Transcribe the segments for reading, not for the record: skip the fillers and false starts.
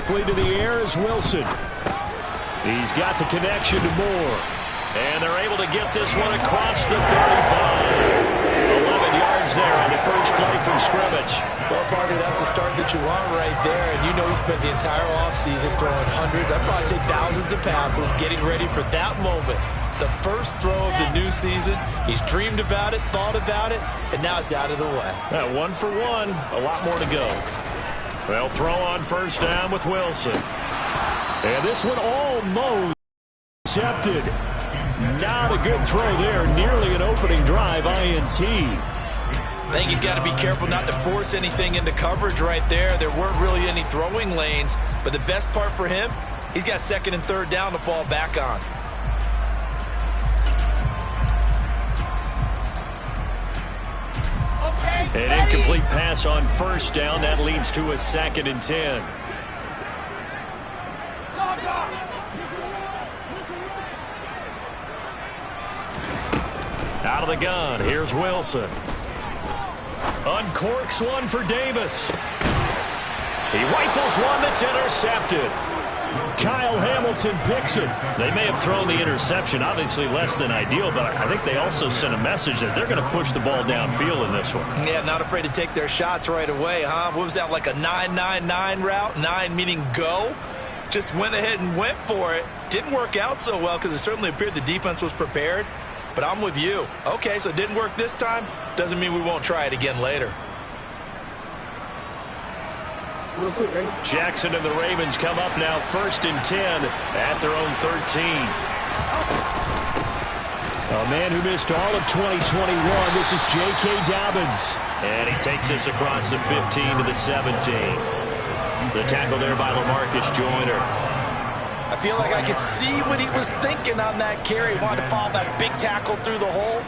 quickly to the air is Wilson. He's got the connection to Moore. And they're able to get this one across the 35. 11 yards there on the first play from scrimmage. Well, partner, that's the start that you want right there. And you know he spent the entire offseason throwing hundreds, I'd probably say thousands of passes, getting ready for that moment. The first throw of the new season. He's dreamed about it, thought about it, and now it's out of the way. 1 for 1. A lot more to go. They'll throw on first down with Wilson. And this one almost accepted. Not a good throw there. Nearly an opening drive INT. I think he's got to be careful not to force anything into coverage right there. There weren't really any throwing lanes. But the best part for him, he's got second and third down to fall back on. An incomplete pass on first down. That leads to a 2nd and 10. Out of the gun, here's Wilson. Uncorks one for Davis. He rifles one that's intercepted. Kyle Hamilton picks it. They may have thrown the interception, obviously less than ideal, but I think they also sent a message that they're going to push the ball downfield in this one. Yeah, not afraid to take their shots right away, huh? What was that, like a 9-9-9 route? 9 meaning go? Just went ahead and went for it. Didn't work out so well because it certainly appeared the defense was prepared. But I'm with you. Okay, so it didn't work this time. Doesn't mean we won't try it again later. Real quick, right? Jackson and the Ravens come up now 1st and 10 at their own 13. A man who missed all of 2021. This is J.K. Dobbins. And he takes this across the 15 to the 17. The tackle there by LaMarcus Joyner. I feel like I could see what he was thinking on that carry. Wanted to follow that big tackle through the hole.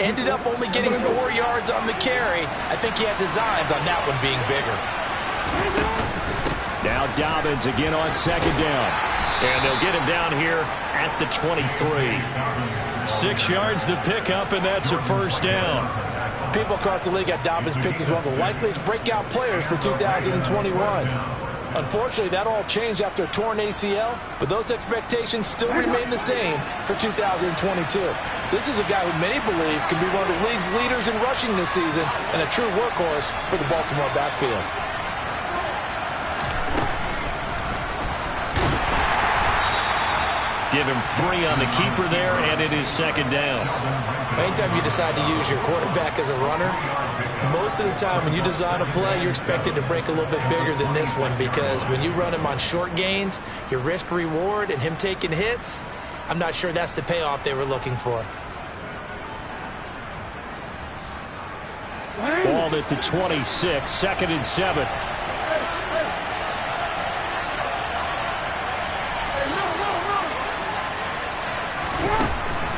Ended up only getting 4 yards on the carry. I think he had designs on that one being bigger. Now Dobbins again on 2nd down. And they'll get him down here at the 23. 6 yards the pickup, and that's a first down. People across the league had Dobbins picked as one of the likeliest breakout players for 2021. Unfortunately, that all changed after a torn ACL, but those expectations still remain the same for 2022. This is a guy who many believe can be one of the league's leaders in rushing this season and a true workhorse for the Baltimore backfield. Give him 3 on the keeper there, and it is 2nd down. Anytime you decide to use your quarterback as a runner, most of the time when you design a play, you're expected to break a little bit bigger than this one, because when you run him on short gains, your risk-reward and him taking hits, I'm not sure that's the payoff they were looking for. Ball at the 26, 2nd and 7.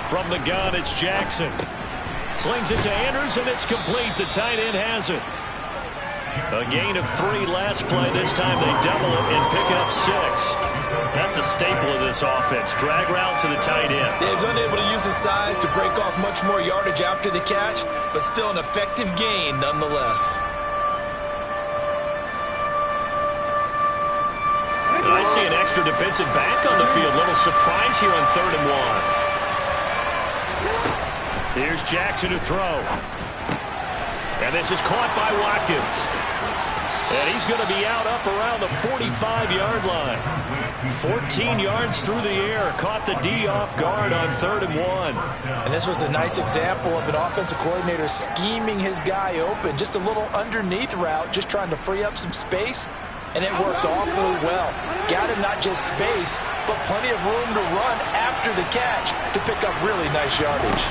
From the gun, it's Jackson. Slings it to Andrews, and it's complete. The tight end has it. A gain of 3 last play. This time they double it and pick up 6. That's a staple of this offense. Drag route to the tight end. Dave's unable to use his size to break off much more yardage after the catch, but still an effective gain nonetheless. I see an extra defensive back on the field. Little surprise here on 3rd and 1. Here's Jackson to throw. And this is caught by Watkins. And he's going to be out up around the 45-yard line. 14 yards through the air. Caught the D off guard on 3rd and 1. And this was a nice example of an offensive coordinator scheming his guy open. Just a little underneath route, just trying to free up some space. And it worked awfully well. Got him not just space, but plenty of room to run after the catch to pick up really nice yardage.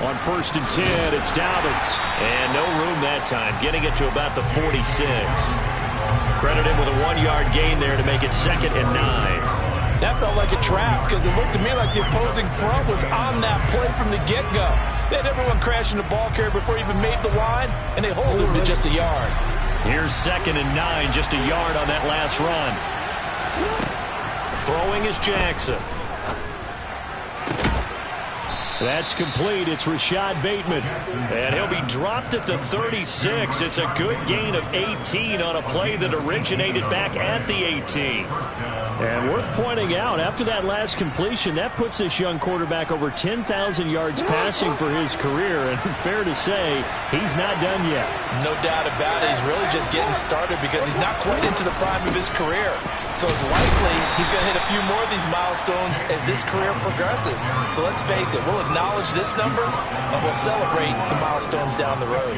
On 1st and 10, it's Dobbins. And no room that time, getting it to about the 46. Credited with a 1-yard gain there to make it 2nd and 9. That felt like a trap because it looked to me like the opposing front was on that play from the get-go. They had everyone crashing the ball carrier before he even made the line, and they hold him to just a yard. Here's 2nd and 9, just a yard on that last run. Throwing is Jackson. That's complete. It's Rashad Bateman. And he'll be dropped at the 36. It's a good gain of 18 on a play that originated back at the 18. And worth pointing out, after that last completion, that puts this young quarterback over 10,000 yards passing for his career. And fair to say, he's not done yet. No doubt about it. He's really just getting started because he's not quite into the prime of his career. So it's likely he's going to hit a few more of these milestones as this career progresses. So let's face it, we'll acknowledge this number and we'll celebrate the milestones down the road.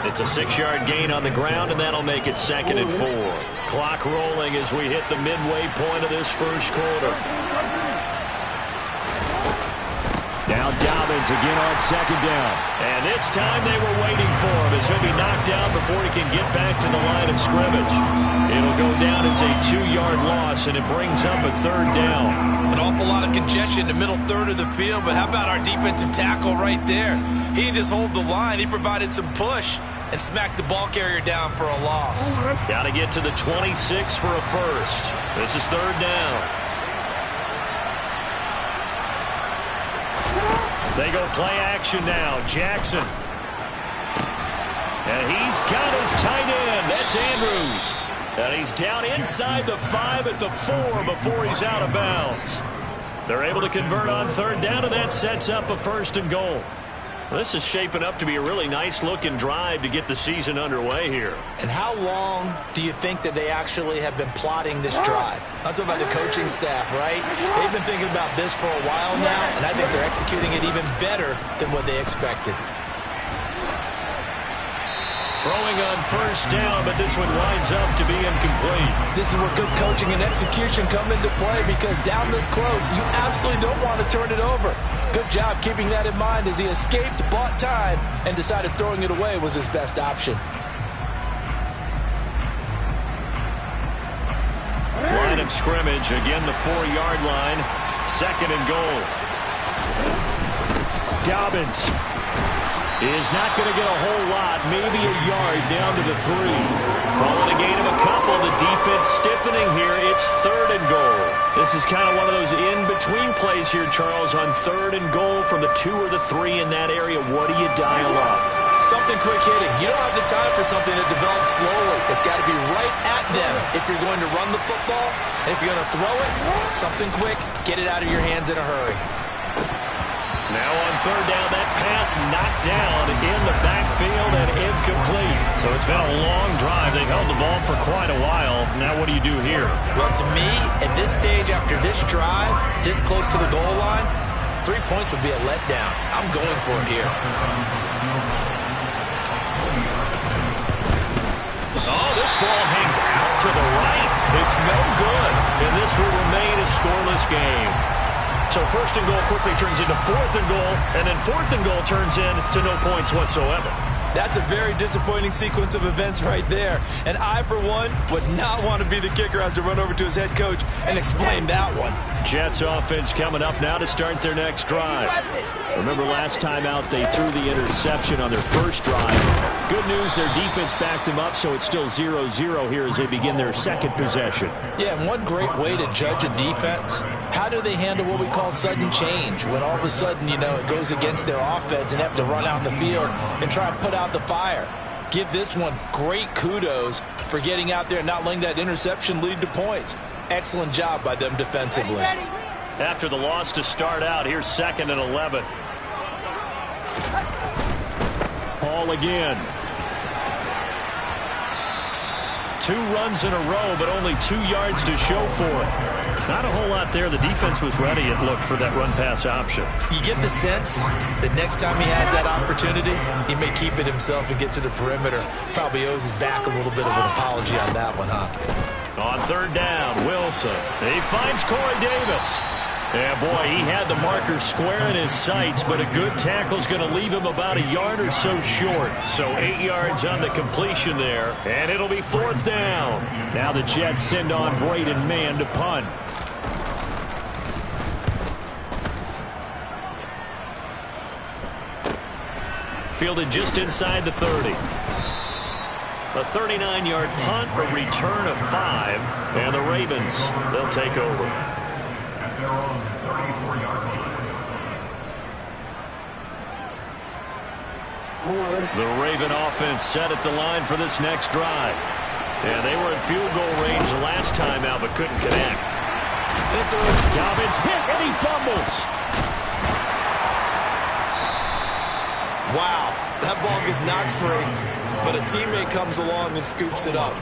It's a 6-yard gain on the ground, and that'll make it 2nd and 4. Clock rolling as we hit the midway point of this first quarter. Now Dobbins again on 2nd down. And this time they were waiting for him as he'll be knocked down before he can get back to the line of scrimmage. It'll go down as a 2-yard loss, and it brings up a 3rd down. An awful lot of congestion in the middle third of the field, but how about our defensive tackle right there? He didn't just hold the line. He provided some push and smacked the ball carrier down for a loss. Got to get to the 26 for a first. This is 3rd down. They go play action now. Jackson. And he's got his tight end. That's Andrews. And he's down inside the 5 at the 4 before he's out of bounds. They're able to convert on 3rd down, and that sets up a 1st and goal. Well, this is shaping up to be a really nice-looking drive to get the season underway here. And how long do you think that they actually have been plotting this drive? I'm talking about the coaching staff, right? They've been thinking about this for a while now, and I think they're executing it even better than what they expected. Throwing on 1st down, but this one winds up to be incomplete. This is where good coaching and execution come into play, because down this close, you absolutely don't want to turn it over. Good job keeping that in mind as he escaped, bought time, and decided throwing it away was his best option. Line of scrimmage, again the 4-yard line. 2nd and goal. Dobbins is not going to get a whole lot, maybe a yard down to the 3. Calling a gain of a couple. The defense stiffening here. It's 3rd and goal. This is kind of one of those in-between plays here, Charles, on 3rd and goal from the 2 or the 3 in that area. What do you dial up? Something quick hitting. You don't have the time for something that develops slowly. It's got to be right at them if you're going to run the football. And if you're going to throw it, something quick, get it out of your hands in a hurry. Now on 3rd down, that pass knocked down in the backfield and incomplete. So it's been a long drive. They've held the ball for quite a while. Now what do you do here? Well, to me, at this stage after this drive, this close to the goal line, 3 points would be a letdown. I'm going for it here. Oh, this ball hangs out to the right. It's no good. And this will remain a scoreless game. So 1st and goal quickly turns into 4th and goal, and then 4th and goal turns into no points whatsoever. That's a very disappointing sequence of events right there. And I, for one, would not want to be the kicker as to run over to his head coach and explain that one. Jets offense coming up now to start their next drive. Remember last time out they threw the interception on their first drive. Good news, their defense backed them up, so it's still 0-0 here as they begin their 2nd possession. Yeah, and one great way to judge a defense, how do they handle what we call sudden change? When all of a sudden, you know, it goes against their offense and they have to run out in the field and try and put out the fire. Give this one great kudos for getting out there and not letting that interception lead to points. Excellent job by them defensively. After the loss to start out, here's 2nd and 11. Hall again. 2 runs in a row, but only 2 yards to show for it. Not a whole lot there. The defense was ready, it looked, for that run-pass option. You get the sense that next time he has that opportunity, he may keep it himself and get to the perimeter. Probably owes his back a little bit of an apology on that one, huh? On 3rd down, Wilson. He finds Corey Davis. Yeah, boy, he had the marker square in his sights, but a good tackle's going to leave him about a yard or so short. So 8 yards on the completion there, and it'll be 4th down. Now the Jets send on Braden Mann to punt. Fielded just inside the 30. A 39-yard punt, a return of 5, and the Ravens, they'll take over. The Raven offense set at the line for this next drive. Yeah, they were in field goal range last time out, but couldn't connect. It's a Dobbins hit, and he fumbles. wow, that ball gets knocked free, but a teammate comes along and scoops it up.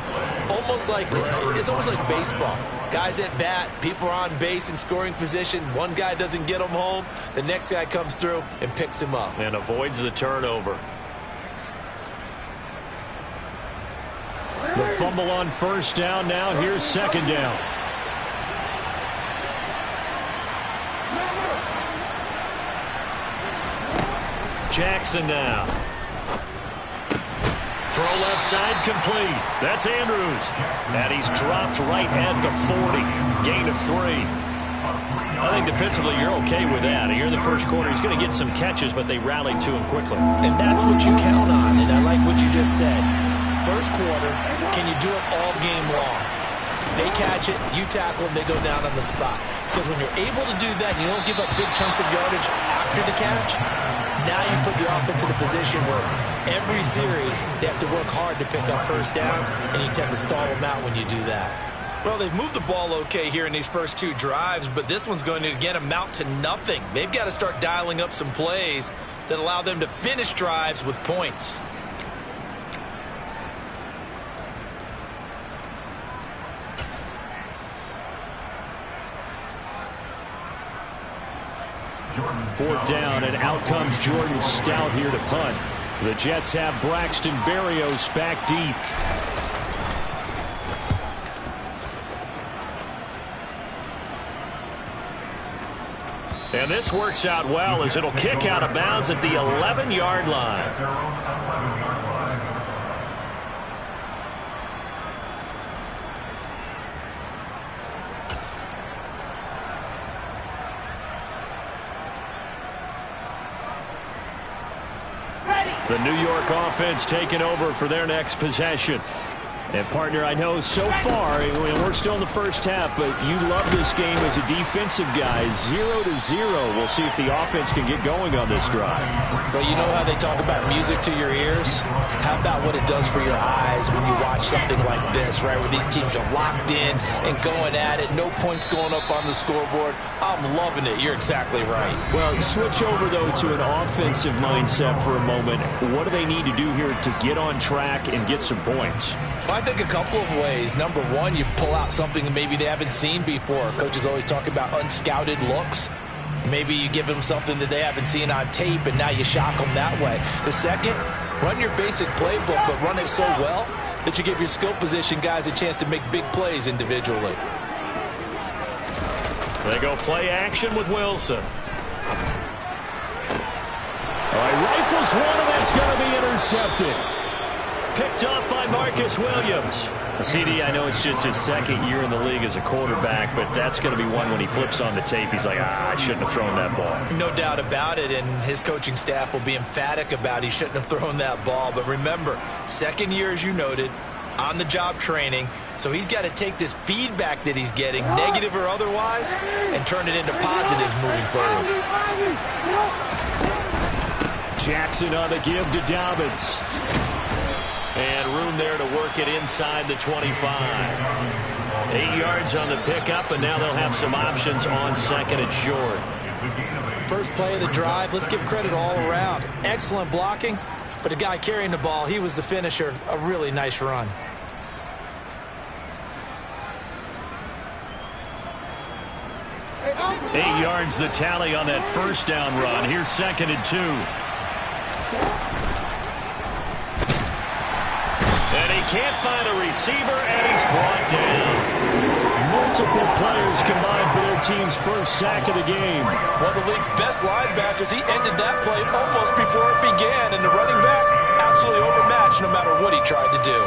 It's almost like baseball. Guys at bat, people are on base in scoring position. One guy doesn't get him home. The next guy comes through and picks him up. And avoids the turnover. The fumble on first down. Now here's second down. Jackson now. Throw left side complete. That's Andrews. And he's dropped right at the 40. Gain of 3. I think defensively you're okay with that. Here in the first quarter, he's going to get some catches, but they rallied to him quickly. And that's what you count on, and I like what you just said. First quarter, can you do it all game long? They catch it, you tackle them, they go down on the spot. Because when you're able to do that, and you don't give up big chunks of yardage after the catch, now you put the offense in a position where every series they have to work hard to pick up first downs, and you tend to stall them out when you do that. Well, they've moved the ball okay here in these first two drives, but this one's going to, again, amount to nothing. They've got to start dialing up some plays that allow them to finish drives with points. Fourth down, and out comes Jordan Stout here to punt. The Jets have Braxton Berrios back deep. And this works out well as it'll kick out of bounds at the 11-yard line. The New York offense taking over for their next possession. And, partner, I know so far, we're still in the first half, but you love this game as a defensive guy. 0-0. We'll see if the offense can get going on this drive. But you know how they talk about music to your ears? How about what it does for your eyes when you watch something like this, right, where these teams are locked in and going at it, no points going up on the scoreboard? I'm loving it. You're exactly right. Well, switch over, though, to an offensive mindset for a moment. What do they need to do here to get on track and get some points? I think a couple of ways. Number one, you pull out something that maybe they haven't seen before. Coaches always talk about unscouted looks. Maybe you give them something that they haven't seen on tape, and now you shock them that way. The second, run your basic playbook, but run it so well that you give your skill position guys a chance to make big plays individually. They go play action with Wilson. All right, rifles one, and that's going to be intercepted. Picked up by Marcus Williams. CD, I know it's just his second year in the league as a quarterback, but that's going to be one when he flips on the tape. He's like, I shouldn't have thrown that ball. No doubt about it, and his coaching staff will be emphatic about he shouldn't have thrown that ball. But remember, second year, as you noted, on-the-job training, so he's got to take this feedback that he's getting, negative or otherwise, and turn it into positives moving forward. Jackson on the give to Dobbins. And room there to work it inside the 25. 8 yards on the pickup, and now they'll have some options on second and short. First play of the drive, let's give credit all around. Excellent blocking, but the guy carrying the ball, he was the finisher. A really nice run. Eight yards the tally on that first down run. Here's second and 2. And he can't find a receiver, and he's brought down. Multiple players combined for their team's first sack of the game. One of the league's best linebackers, he ended that play almost before it began, and the running back absolutely overmatched no matter what he tried to do.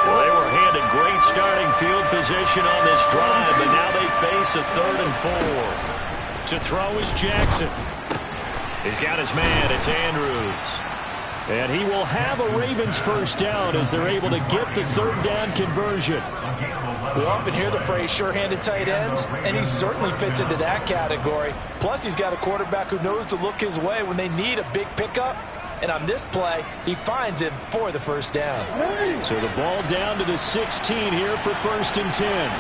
Well, they were handed great starting field position on this drive, but now they face a 3rd and 4. To throw is Jackson. He's got his man. It's Andrews. And he will have a Ravens first down as they're able to get the third down conversion. We often hear the phrase sure-handed tight ends, and he certainly fits into that category. Plus, he's got a quarterback who knows to look his way when they need a big pickup. And on this play, he finds him for the first down. So the ball down to the 16 here for 1st and 10.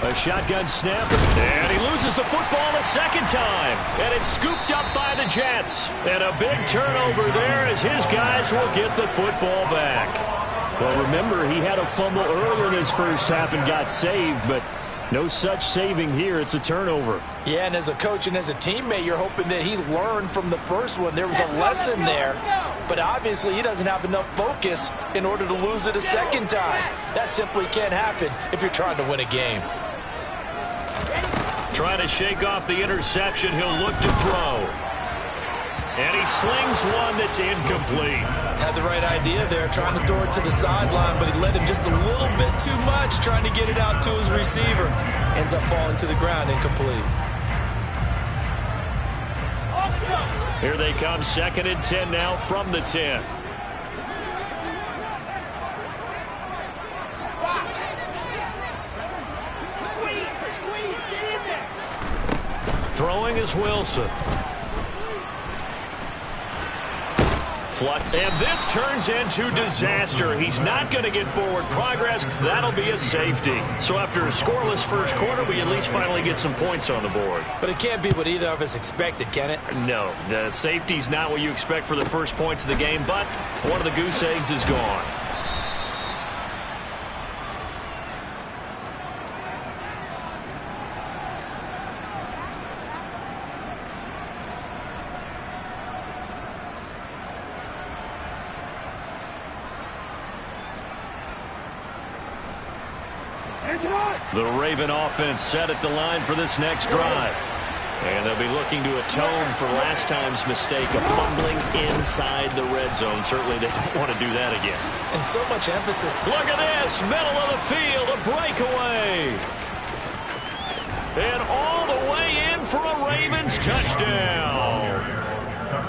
A shotgun snap, and he loses the football a second time. And it's scooped up by the Jets. And a big turnover there as his guys will get the football back. Well, remember, he had a fumble earlier in his first half and got saved, but no such saving here. It's a turnover. Yeah, and as a coach and as a teammate, you're hoping that he learned from the first one. There was a lesson there, but obviously he doesn't have enough focus in order to lose it a second time. That simply can't happen if you're trying to win a game. Trying to shake off the interception, he'll look to throw. And he slings one that's incomplete. Had the right idea there, trying to throw it to the sideline, but he led him just a little bit too much, trying to get it out to his receiver. Ends up falling to the ground, incomplete. Here they come, 2nd and 10 now from the 10. Throwing is Wilson. And this turns into disaster. He's not going to get forward progress. That'll be a safety. So after a scoreless first quarter, we at least finally get some points on the board. But it can't be what either of us expected, can it? No, the safety's not what you expect for the first points of the game, but one of the goose eggs is gone. The Raven offense set at the line for this next drive. And they'll be looking to atone for last time's mistake of fumbling inside the red zone. Certainly they don't want to do that again. And so much emphasis. Look at this, middle of the field, a breakaway. And all the way in for a Ravens touchdown.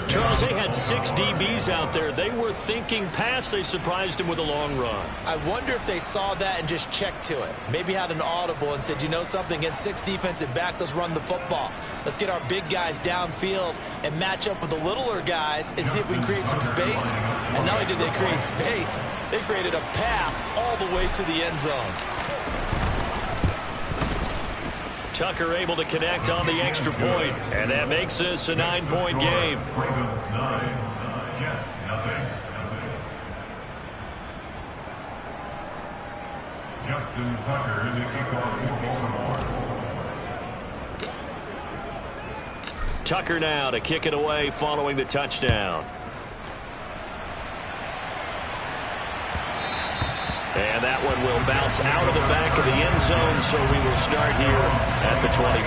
Charles, they had 6 DBs out there. They were thinking pass. They surprised him with a long run. I wonder if they saw that and just checked to it. Maybe had an audible and said, you know something, against 6 defensive backs, let's run the football. Let's get our big guys downfield and match up with the littler guys and see if we can create some space. And not only did they create space, they created a path all the way to the end zone. Tucker able to connect on the extra point, and that makes this a 9-point game. Ravens 9, Jets nothing. Justin Tucker, the kickoff for Baltimore. Tucker now to kick it away following the touchdown. And that one will bounce out of the back of the end zone, so we will start here at the 25.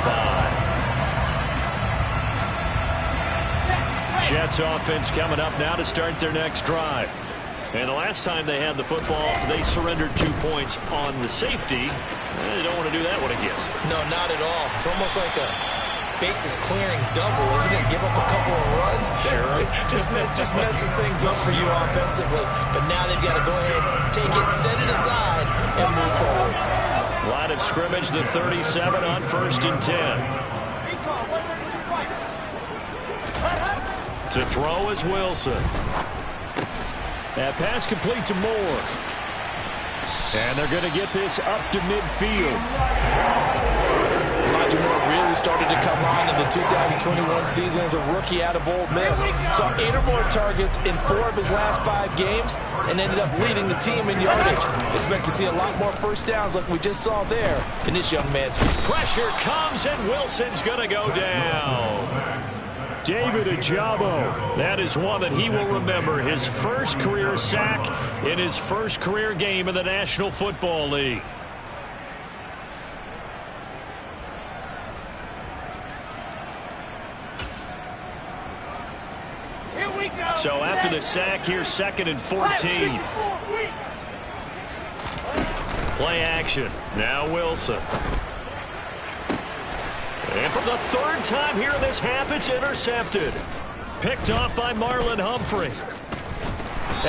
Jets offense coming up now to start their next drive. And the last time they had the football, they surrendered 2 points on the safety. They don't want to do that one again. No, not at all. It's almost like a bases clearing double, isn't it? Give up a couple of runs. Sure. just messes things up for you offensively. But now they've got to go ahead, take it, set it aside, and move forward. Line of scrimmage, the 37 on 1st and 10. To throw is Wilson. That pass complete to Moore. And they're going to get this up to midfield. Baltimore really started to come on in the 2021 season as a rookie out of Ole Miss. Saw 8 or more targets in 4 of his last 5 games and ended up leading the team in yardage. Expect to see a lot more first downs like we just saw there in this young man's. Pressure comes and Wilson's going to go down. David Ojabo, that is one that he will remember. His first career sack in his first career game in the National Football League. So after the sack, here's 2nd and 14. Play action. Now Wilson. And for the 3rd time here in this half, it's intercepted. picked off by Marlon Humphrey.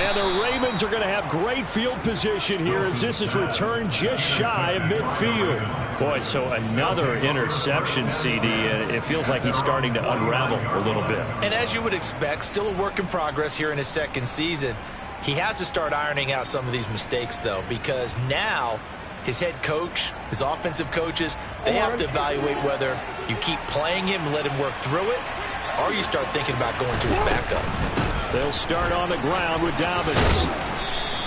And the Ravens are going to have great field position here as this is returned just shy of midfield. Boy, so another interception, CD. It feels like he's starting to unravel a little bit. And as you would expect, still a work in progress here in his second season. He has to start ironing out some of these mistakes, though, because now his head coach, his offensive coaches, they have to evaluate whether you keep playing him and let him work through it, or you start thinking about going to his backup. They'll start on the ground with Dobbins.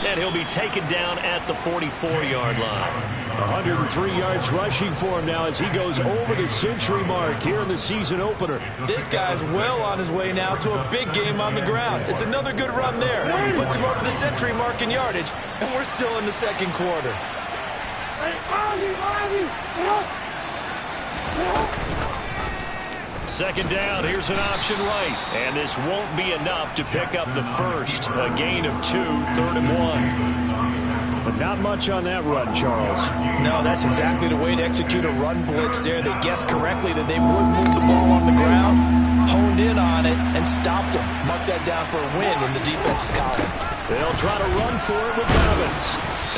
And he'll be taken down at the 44-yard line. 103 yards rushing for him now as he goes over the century mark here in the season opener. This guy's well on his way now to a big game on the ground. It's another good run there. Puts him over the century mark in yardage, and we're still in the second quarter. Second down, here's an option right. And this won't be enough to pick up the first. A gain of 2, 3rd and 1. But not much on that run, Charles. No, that's exactly the way to execute a run blitz there. They guessed correctly that they would move the ball on the ground, honed in on it, and stopped them. Marked that down for a win in the defense's column. They'll try to run for it with Dobbins.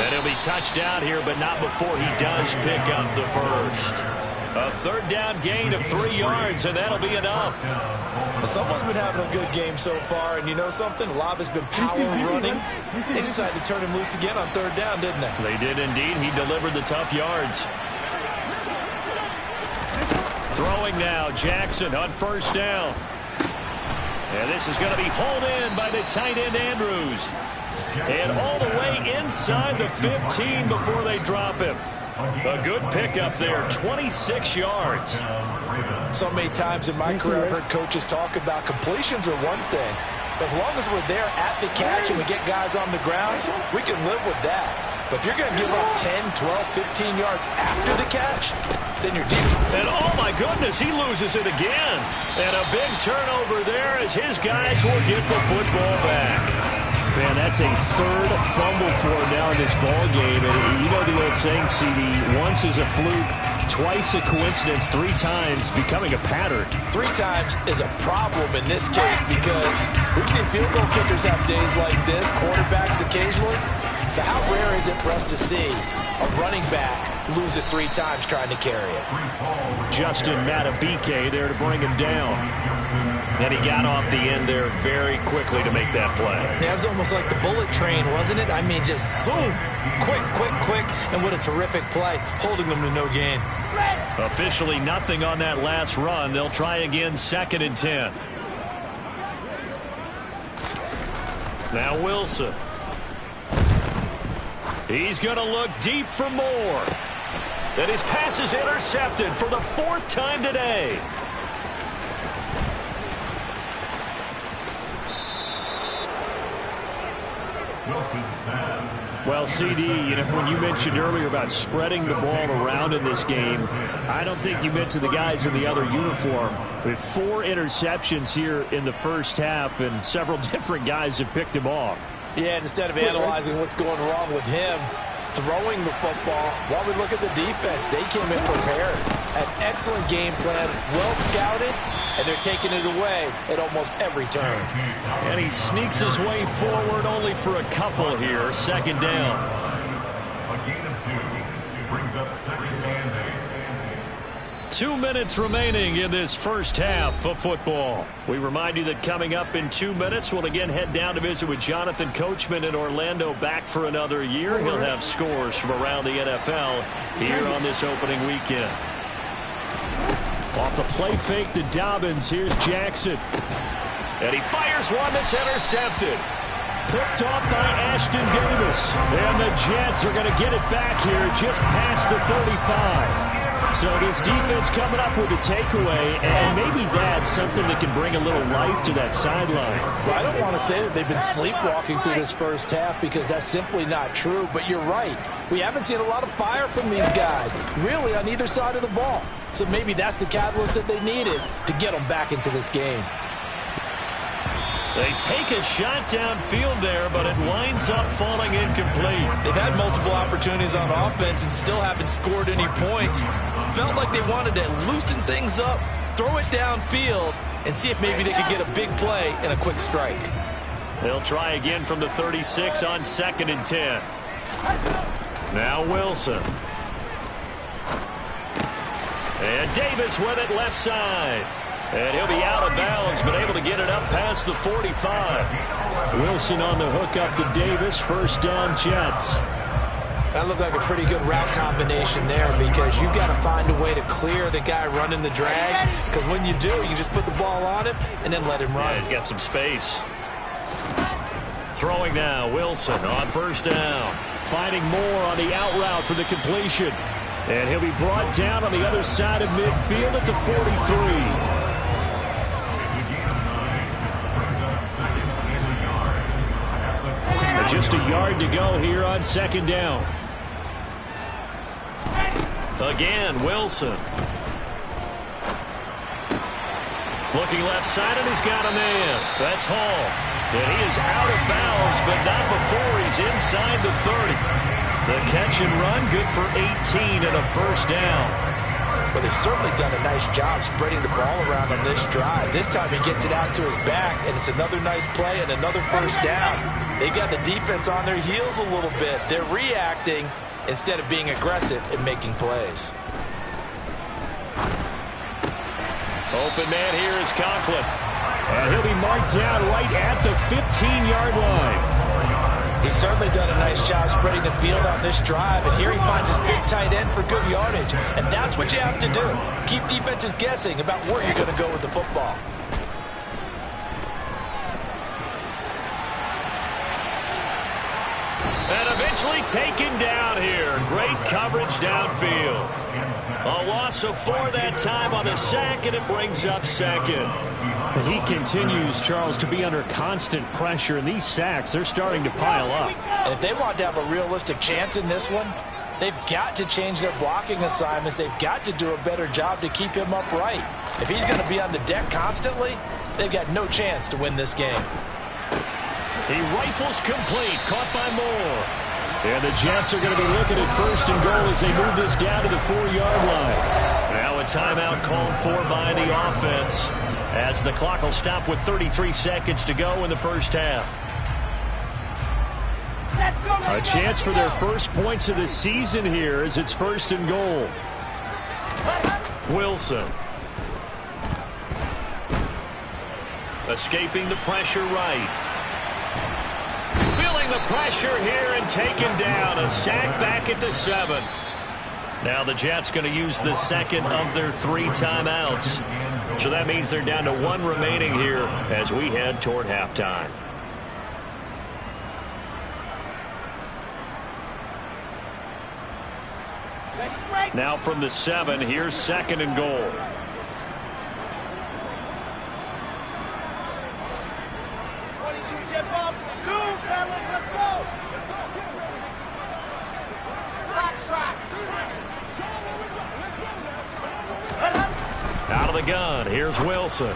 And he'll be touched down here, but not before he does pick up the first. A 3rd down gain of 3 yards, and that'll be enough. Someone's been having a good game so far, and you know something? A lot has been power running. They decided to turn him loose again on 3rd down, didn't they? They did indeed. He delivered the tough yards. Throwing now, Jackson on 1st down. And this is going to be hauled in by the tight end, Andrews. And all the way inside the 15 before they drop him. A good pickup there, 26 yards. So many times in my career, I've heard coaches talk about completions are one thing. But as long as we're there at the catch and we get guys on the ground, we can live with that. But if you're going to give up 10, 12, 15 yards after the catch, then you're deep. And oh my goodness, he loses it again. And a big turnover there as his guys will get the football back. Man, that's a 3rd fumble for him now in this ball game. And you know the old saying, CD, once is a fluke, twice a coincidence, 3 times becoming a pattern. 3 times is a problem in this case because we've seen field goal kickers have days like this, quarterbacks occasionally. But how rare is it for us to see a running back lose it 3 times trying to carry it? Justin Matabike there to bring him down. And he got off the end there very quickly to make that play. Yeah, it was almost like the bullet train, wasn't it? I mean, just zoom, quick, quick, quick, and what a terrific play, holding them to no gain. Officially nothing on that last run. They'll try again, 2nd and 10. Now Wilson. He's going to look deep for more. And his pass is intercepted for the 4th time today. Well, CD, you know, when you mentioned earlier about spreading the ball around in this game, I don't think you mentioned the guys in the other uniform. With 4 interceptions here in the first half, and several different guys have picked him off. Yeah, instead of analyzing what's going wrong with him, throwing the football, while we look at the defense, they came in prepared. An excellent game plan, well scouted, and they're taking it away at almost every turn. And he sneaks his way forward only for a couple here. 2nd down. A gain of 2 brings up 2nd and 8. 2 minutes remaining in this first half of football. We remind you that coming up in 2 minutes, we'll again head down to visit with Jonathan Coachman in Orlando, back for another year. He'll have scores from around the NFL here on this opening weekend. Off the play fake to Dobbins, here's Jackson. And he fires one that's intercepted. Picked off by Ashton Davis. And the Jets are going to get it back here just past the 35. So this defense coming up with a takeaway, and maybe that's something that can bring a little life to that sideline. Well, I don't want to say that they've been sleepwalking through this first half because that's simply not true, but you're right. We haven't seen a lot of fire from these guys, really, on either side of the ball. So maybe that's the catalyst that they needed to get them back into this game. They take a shot downfield there, but it winds up falling incomplete. They've had multiple opportunities on offense and still haven't scored any points. Felt like they wanted to loosen things up, throw it downfield, and see if maybe they could get a big play and a quick strike. They'll try again from the 36 on 2nd and 10. Now Wilson. And Davis with it left side. And he'll be out of bounds, but able to get it up past the 45. Wilson on the hook up to Davis. First down, Jets. That looked like a pretty good route combination there, because you've got to find a way to clear the guy running the drag, because when you do, you just put the ball on him and then let him run. Yeah, he's got some space. Throwing now, Wilson on first down. Finding more on the out route for the completion. And he'll be brought down on the other side of midfield at the 43. Just a yard to go here on 2nd down. Again, Wilson. Looking left side, and he's got a man. That's Hall. And he is out of bounds, but not before he's inside the 30. The catch and run, good for 18 and a first down. But they've certainly done a nice job spreading the ball around on this drive. This time he gets it out to his back, and it's another nice play and another first down. They've got the defense on their heels a little bit. They're reacting instead of being aggressive and making plays. Open man here is Conklin. And he'll be marked down right at the 15-yard line. He's certainly done a nice job spreading the field on this drive, and here he finds his big tight end for good yardage. And that's what you have to do. Keep defenses guessing about where you're going to go with the football. And eventually taken down here. Great coverage downfield. A loss of 4 that time on the sack, and it brings up 2nd. And he continues, Charles, to be under constant pressure, and these sacks, they're starting to pile up. And if they want to have a realistic chance in this one, they've got to change their blocking assignments. They've got to do a better job to keep him upright. If he's going to be on the deck constantly, they've got no chance to win this game. He rifles complete, caught by Moore. And the Jets are going to be looking at 1st and goal as they move this down to the 4-yard line. Now a timeout called for by the offense, as the clock will stop with 33 seconds to go in the first half. A chance for their first points of the season here as it's 1st and goal. Wilson. Escaping the pressure right. Feeling the pressure here and taken down. A sack back at the 7. Now the Jets going to use the second of their 3 timeouts. So that means they're down to 1 remaining here as we head toward halftime. Now from the 7, here's 2nd and goal. Out of the gun, here's Wilson.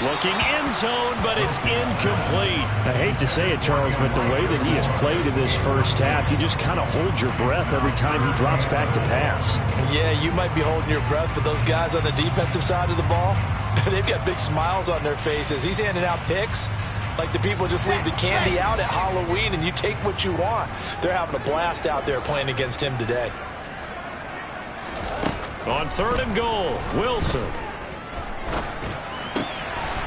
Looking end zone, but it's incomplete. I hate to say it, Charles, but the way that he has played in this first half, you just kind of hold your breath every time he drops back to pass. Yeah, you might be holding your breath, but those guys on the defensive side of the ball, they've got big smiles on their faces. He's handing out picks like the people just leave the candy out at Halloween and you take what you want. They're having a blast out there playing against him today. On 3rd and goal, Wilson.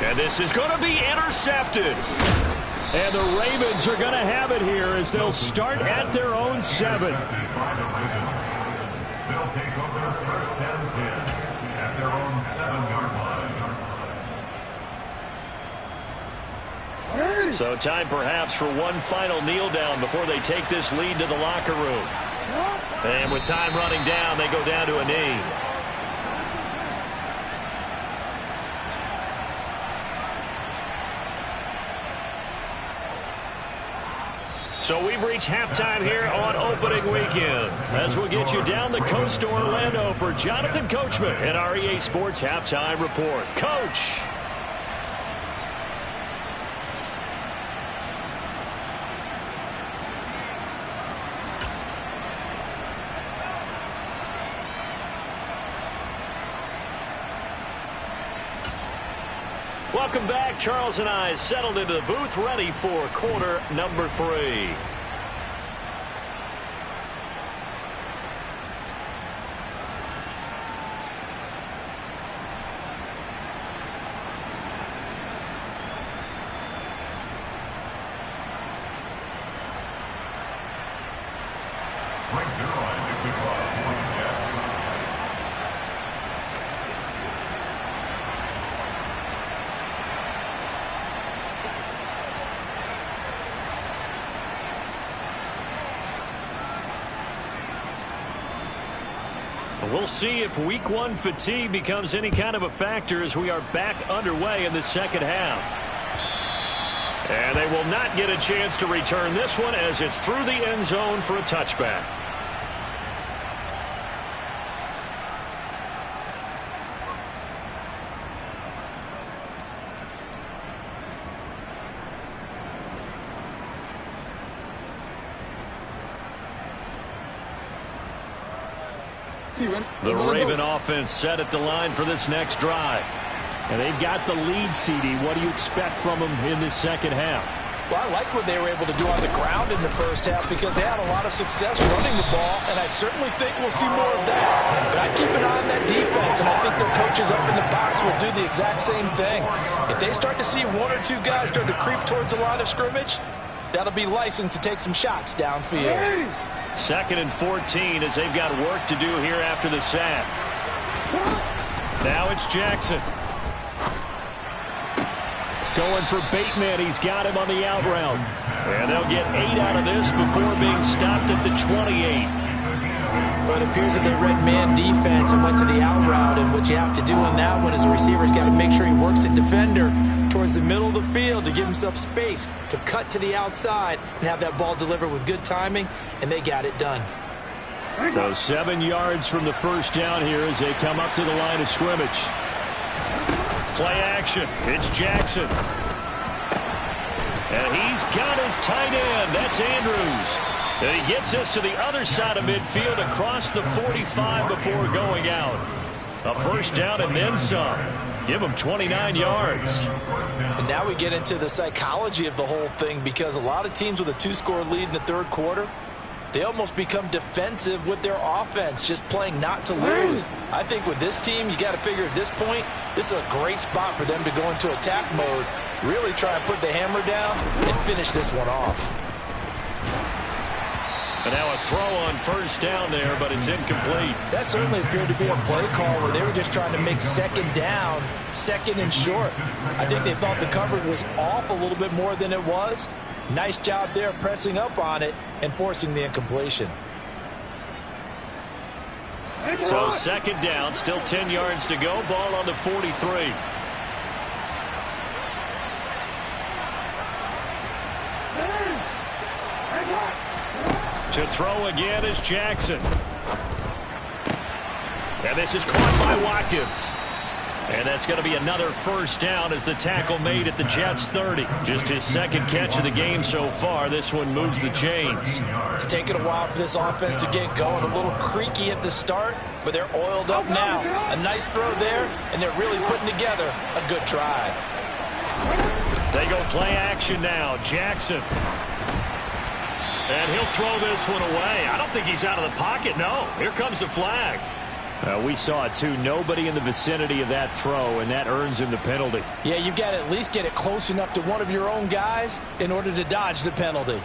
And this is going to be intercepted. And the Ravens are going to have it here as they'll start at their own 7. They'll take over 1st and 10 at their own 7-yard line. So time perhaps for one final kneel down before they take this lead to the locker room. And with time running down, they go down to a knee. So we've reached halftime here on opening weekend. As we'll get you down the coast to Orlando for Jonathan Coachman at our EA Sports Halftime Report. Coach. welcome back. Charles and I settled into the booth, ready for quarter number 3. We'll see if week 1 fatigue becomes any kind of a factor as we are back underway in the second half. And they will not get a chance to return this one as it's through the end zone for a touchback. The Raven offense set at the line for this next drive. And they've got the lead, CD. What do you expect from them in this second half? Well, I like what they were able to do on the ground in the first half because they had a lot of success running the ball, and I certainly think we'll see more of that. But I'd keep an eye on that defense, and I think their coaches up in the box will do the exact same thing. If they start to see 1 or 2 guys start to creep towards the line of scrimmage, that'll be licensed to take some shots downfield. 2nd and 14 as they've got work to do here after the sack. Now it's Jackson. Going for Bateman. He's got him on the out route. And they'll get 8 out of this before being stopped at the 28. But it appears that they read man defense and went to the out route. And what you have to do on that one is the receiver's got to make sure he works the defender towards the middle of the field to give himself space to cut to the outside and have that ball delivered with good timing, and they got it done. So 7 yards from the first down here as they come up to the line of scrimmage. Play action. It's Jackson. And he's got his tight end. That's Andrews. And he gets us to the other side of midfield across the 45 before going out. A first down and then some. Give him 29 yards. And now we get into the psychology of the whole thing because a lot of teams with a 2-score lead in the third quarter, they almost become defensive with their offense, just playing not to lose. I think with this team, you got to figure at this point, this is a great spot for them to go into attack mode, really try and put the hammer down and finish this one off. And now a throw on first down there, but it's incomplete. That certainly appeared to be a play call where they were just trying to make second down, second and short. I think they thought the coverage was off a little bit more than it was. Nice job there pressing up on it and forcing the incompletion. So second down, still 10 yards to go. Ball on the 43. To throw again is Jackson. And this is caught by Watkins. And that's going to be another first down as the tackle made at the Jets' 30. Just his second catch of the game so far. This one moves the chains. It's taken a while for this offense to get going. A little creaky at the start, but they're oiled up now. A nice throw there, and they're really putting together a good drive. They go play action now. Jackson. And he'll throw this one away. I don't think he's out of the pocket, no. Here comes the flag. We saw it, too. Nobody in the vicinity of that throw, and that earns him the penalty. Yeah, you've got to at least get it close enough to one of your own guys in order to dodge the penalty.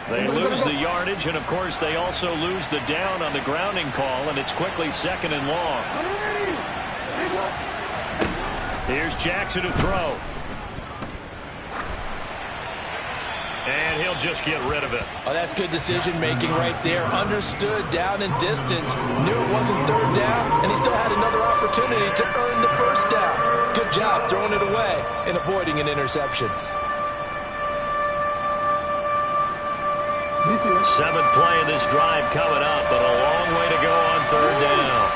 They lose the yardage, and, of course, they also lose the down on the grounding call, and it's quickly second and long. Here's Jackson to throw. And he'll just get rid of it. Oh, that's good decision-making right there. Understood down and distance. Knew it wasn't third down, and he still had another opportunity to earn the first down. Good job throwing it away and avoiding an interception. 7th play of this drive coming up, but a long way to go on third down.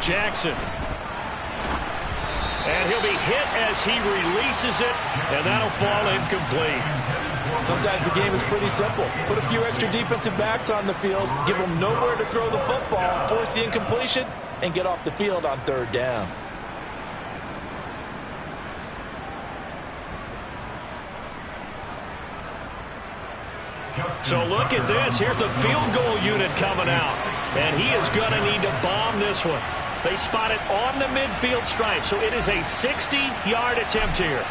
Jackson. And he'll be hit as he releases it, and that'll fall incomplete. Sometimes the game is pretty simple. Put a few extra defensive backs on the field, give them nowhere to throw the football, force the incompletion, and get off the field on third down. So look at this. Here's the field goal unit coming out. And he is going to need to bomb this one. They spot it on the midfield stripe. So it is a 60-yard attempt here.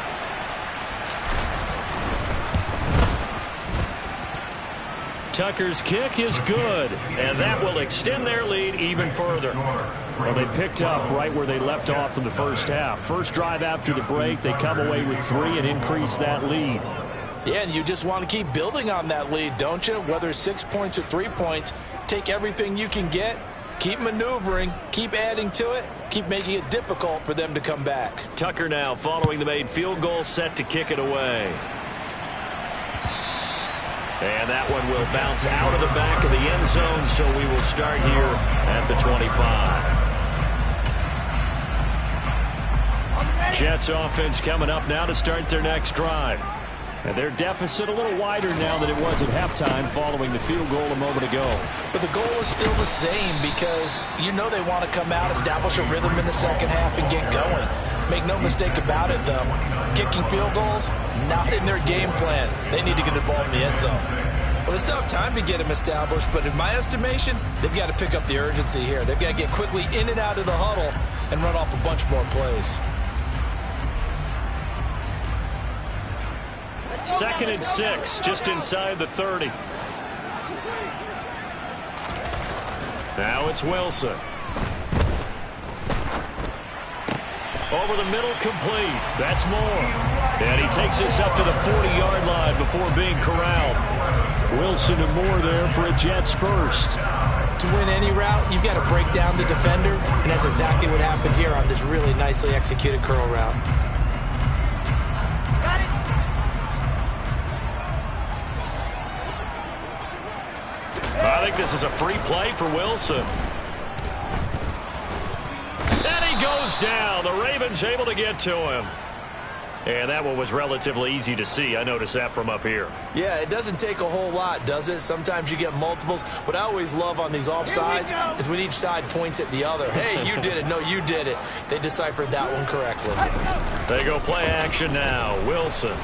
Tucker's kick is good. And that will extend their lead even further. Well, they picked up right where they left off in the first half. First drive after the break, they come away with 3 and increase that lead. Yeah, and you just want to keep building on that lead, don't you? Whether it's 6 points or 3 points, take everything you can get, keep maneuvering, keep adding to it, keep making it difficult for them to come back. Tucker now following the made field goal, set to kick it away. And that one will bounce out of the back of the end zone, so we will start here at the 25. Jets offense coming up now to start their next drive. And their deficit a little wider now than it was at halftime following the field goal a moment ago. But the goal is still the same because you know they want to come out, establish a rhythm in the second half, and get going. Make no mistake about it, though. Kicking field goals, not in their game plan. They need to get the ball in the end zone. Well, they still have time to get them established, but in my estimation, they've got to pick up the urgency here. They've got to get quickly in and out of the huddle and run off a bunch more plays. 2nd and 6, just inside the 30. Now it's Wilson. Over the middle, complete. That's Moore. And he takes this up to the 40-yard line before being corralled. Wilson and Moore there for a Jets first. To win any route, you've got to break down the defender, and that's exactly what happened here on this really nicely executed curl route. I think this is a free play for Wilson. And he goes down. The Ravens able to get to him. And that one was relatively easy to see. I noticed that from up here. Yeah, it doesn't take a whole lot, does it? Sometimes you get multiples. What I always love on these offsides is when each side points at the other. Hey, you did it. No, you did it. They deciphered that one correctly. They go play action now. Wilson.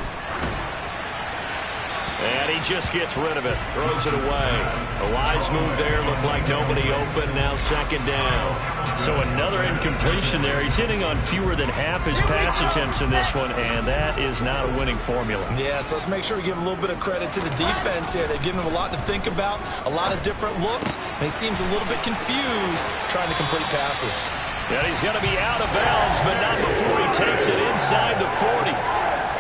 And he just gets rid of it. Throws it away. A wise move there. Looked like nobody open. Now 2nd down. So another incompletion there. He's hitting on fewer than half his pass attempts in this one, and that is not a winning formula. Yeah, so let's make sure we give a little bit of credit to the defense here. They've given him a lot to think about, a lot of different looks, and he seems a little bit confused trying to complete passes. Yeah, he's going to be out of bounds, but not before he takes it inside the 40.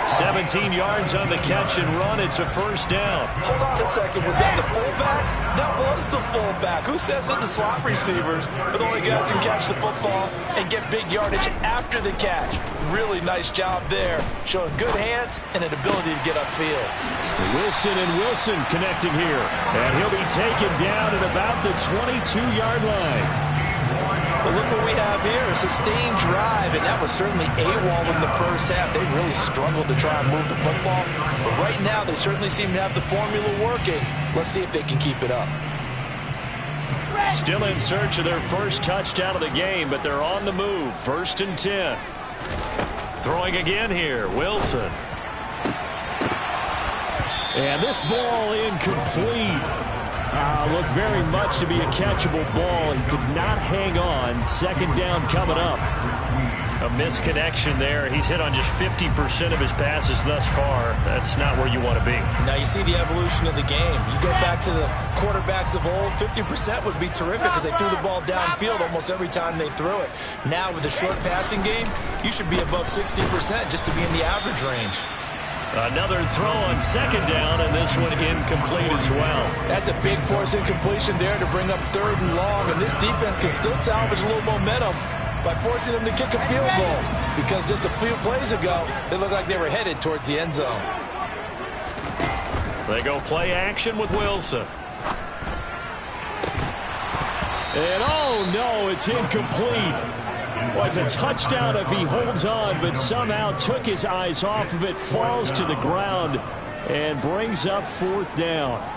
17 yards on the catch and run. It's a first down. Hold on a second. Was that the fullback? That was the fullback. Who says that the slot receivers are the only guys who can catch the football and get big yardage after the catch? Really nice job there. Showing good hands and an ability to get upfield. Wilson and Wilson connecting here. And he'll be taken down at about the 22-yard line. Well, look what we have here, a sustained drive, and that was certainly AWOL in the first half. They really struggled to try and move the football, but right now they certainly seem to have the formula working. Let's see if they can keep it up. Still in search of their first touchdown of the game, but they're on the move. 1st and 10. Throwing again here, Wilson. And this ball incomplete. Looked very much to be a catchable ball and could not hang on. 2nd down coming up. A misconnection there. He's hit on just 50% of his passes thus far. That's not where you want to be. Now you see the evolution of the game. You go back to the quarterbacks of old, 50% would be terrific because they threw the ball downfield almost every time they threw it. Now with the short passing game, you should be above 60% just to be in the average range. Another throw on 2nd down, and this one incomplete as well. That's a big force incompletion there to bring up 3rd and long, and this defense can still salvage a little momentum by forcing them to kick a field goal because just a few plays ago, they looked like they were headed towards the end zone. They go play action with Wilson. And oh no, it's incomplete. Well, it's a touchdown if he holds on, but somehow took his eyes off of it, falls to the ground, and brings up 4th down.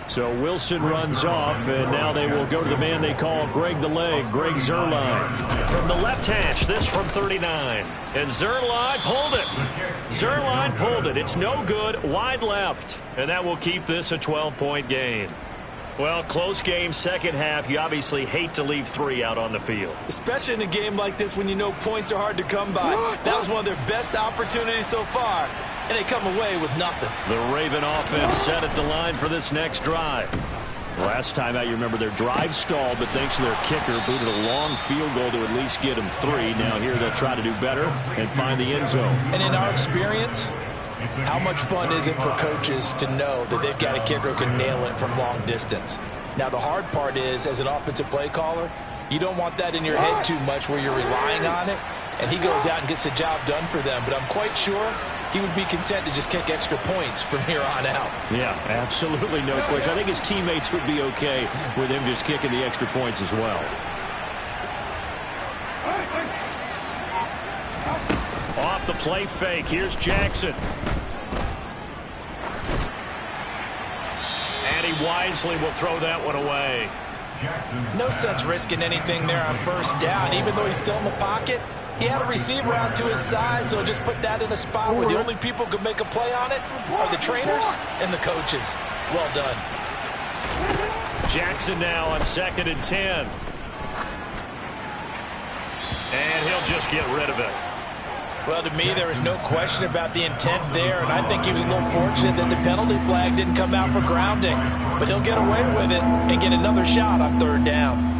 So Wilson runs off, and now they will go to the man they call Greg the Leg, Greg Zuerlein. From the left hash, this from 39. And Zuerlein pulled it. Zuerlein pulled it. It's no good, wide left. And that will keep this a 12-point game. Well, close game, second half. You obviously hate to leave 3 out on the field. Especially in a game like this when you know points are hard to come by. That was one of their best opportunities so far, and they come away with nothing. The Raven offense set at the line for this next drive. Last time out, you remember their drive stalled, but thanks to their kicker, booted a long field goal to at least get them 3. Now here they'll try to do better and find the end zone. And in our experience, how much fun is it for coaches to know that they've got a kicker who can nail it from long distance? Now, the hard part is, as an offensive play caller, you don't want that in your head too much where you're relying on it, and he goes out and gets the job done for them. But I'm quite sure he would be content to just kick extra points from here on out. Yeah, absolutely no question. I think his teammates would be okay with him just kicking the extra points as well. Off the play fake, here's Jackson. And he wisely will throw that one away. No sense risking anything there on 1st down. Even though he's still in the pocket, he had a receiver out to his side, so just put that in a spot where the only people who can make a play on it are the trainers and the coaches. Well done. Jackson now on 2nd and 10. And he'll just get rid of it. Well, to me, there is no question about the intent there, and I think he was a little fortunate that the penalty flag didn't come out for grounding. But he'll get away with it and get another shot on 3rd down.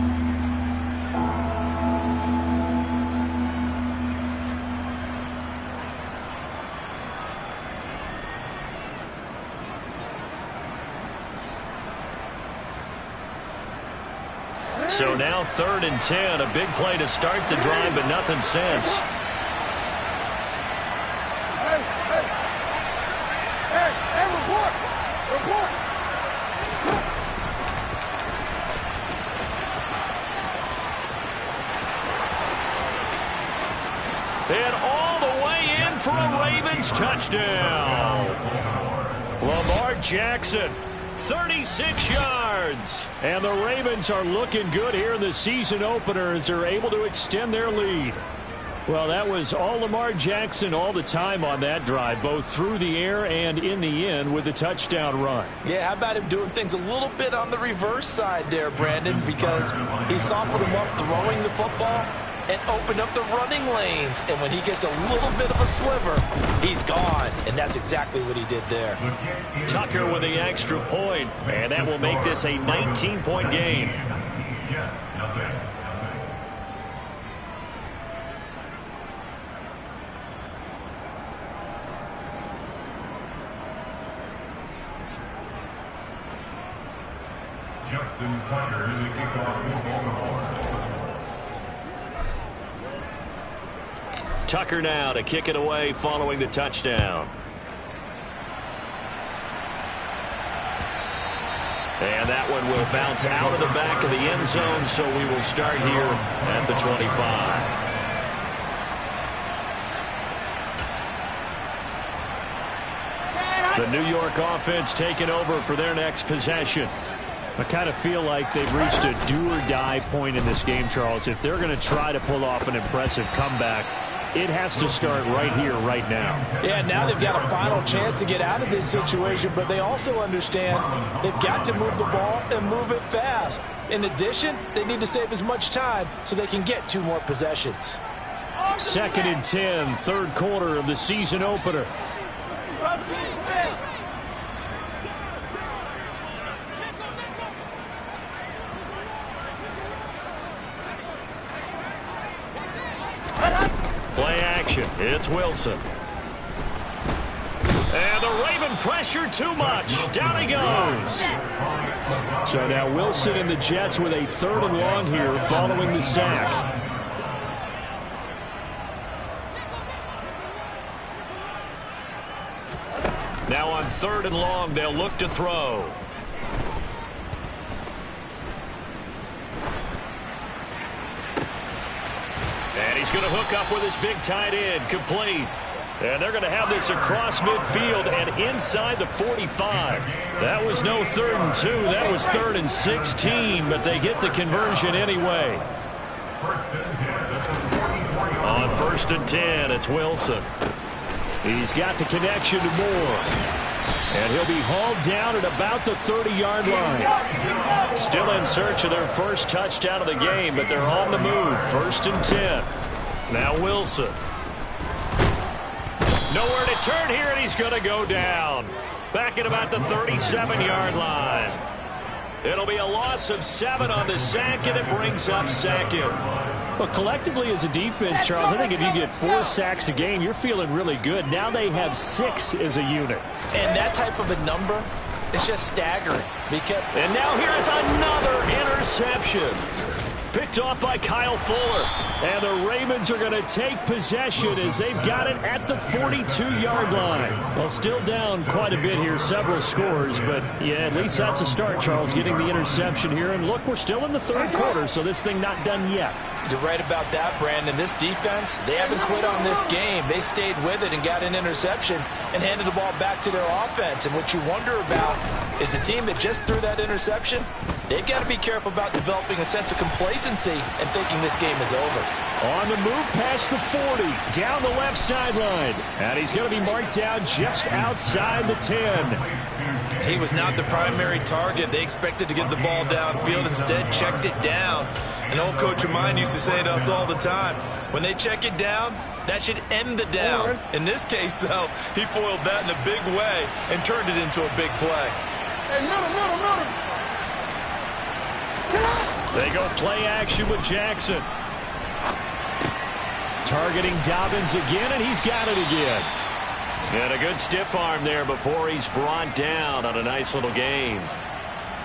So now 3rd and 10, a big play to start the drive, but nothing since. And all the way in for a Ravens touchdown. Lamar Jackson, 36 yards. And the Ravens are looking good here in the season opener as they're able to extend their lead. Well, that was all Lamar Jackson all the time on that drive, both through the air and in the end with a touchdown run. Yeah, how about him doing things a little bit on the reverse side there, Brandon, because he softened him up throwing the football and opened up the running lanes. And when he gets a little bit of a sliver, he's gone. And that's exactly what he did there. Tucker with the extra point, and that will make this a 19-point game. Justin Tucker is a kickoff for Baltimore. Tucker now to kick it away following the touchdown. And that one will bounce out of the back of the end zone, so we will start here at the 25. The New York offense taking over for their next possession. I kind of feel like they've reached a do-or-die point in this game, Charles. If they're going to try to pull off an impressive comeback, it has to start right here, right now. Yeah, now they've got a final chance to get out of this situation, but they also understand they've got to move the ball and move it fast. In addition, they need to save as much time so they can get 2 more possessions. 2nd and 10, 3rd quarter of the season opener. Play action. It's Wilson. And the Raven pressure too much. Down he goes. So now Wilson and the Jets with a 3rd and long here following the sack. Now on 3rd and long, they'll look to throw. going to hook up with his big tight end, complete. And they're going to have this across midfield and inside the 45. That was no 3rd and 2. That was 3rd and 16, but they get the conversion anyway. On 1st and 10, it's Wilson. He's got the connection to Moore. And he'll be hauled down at about the 30-yard line. Still in search of their first touchdown of the game, but they're on the move. 1st and 10. Now Wilson. Nowhere to turn here, and he's going to go down. Back at about the 37-yard line. It'll be a loss of 7 on the sack, and it brings up 2nd. Well, collectively as a defense, Charles, I think if you get 4 sacks a game, you're feeling really good. Now they have 6 as a unit. And that type of a number is just staggering. And now here's another interception. Picked off by Kyle Fuller. And the Ravens are going to take possession as they've got it at the 42-yard line. Well, still down quite a bit here, several scores, but yeah, at least that's a start, Charles, getting the interception here. And look, we're still in the 3rd quarter, so this thing not done yet. You're right about that, Brandon. This defense, they haven't quit on this game. They stayed with it and got an interception and handed the ball back to their offense. And what you wonder about is the team that just threw that interception, they've got to be careful about developing a sense of complacency and thinking this game is over. On the move past the 40, down the left sideline. And he's going to be marked down just outside the 10. He was not the primary target. They expected to get the ball downfield. Instead, checked it down. An old coach of mine used to say to us all the time, when they check it down, that should end the down. In this case, though, he foiled that in a big way and turned it into a big play. Hey, middle. They go play action with Jackson. Targeting Dobbins again, and he's got it again. And a good stiff arm there before he's brought down on a nice little gain.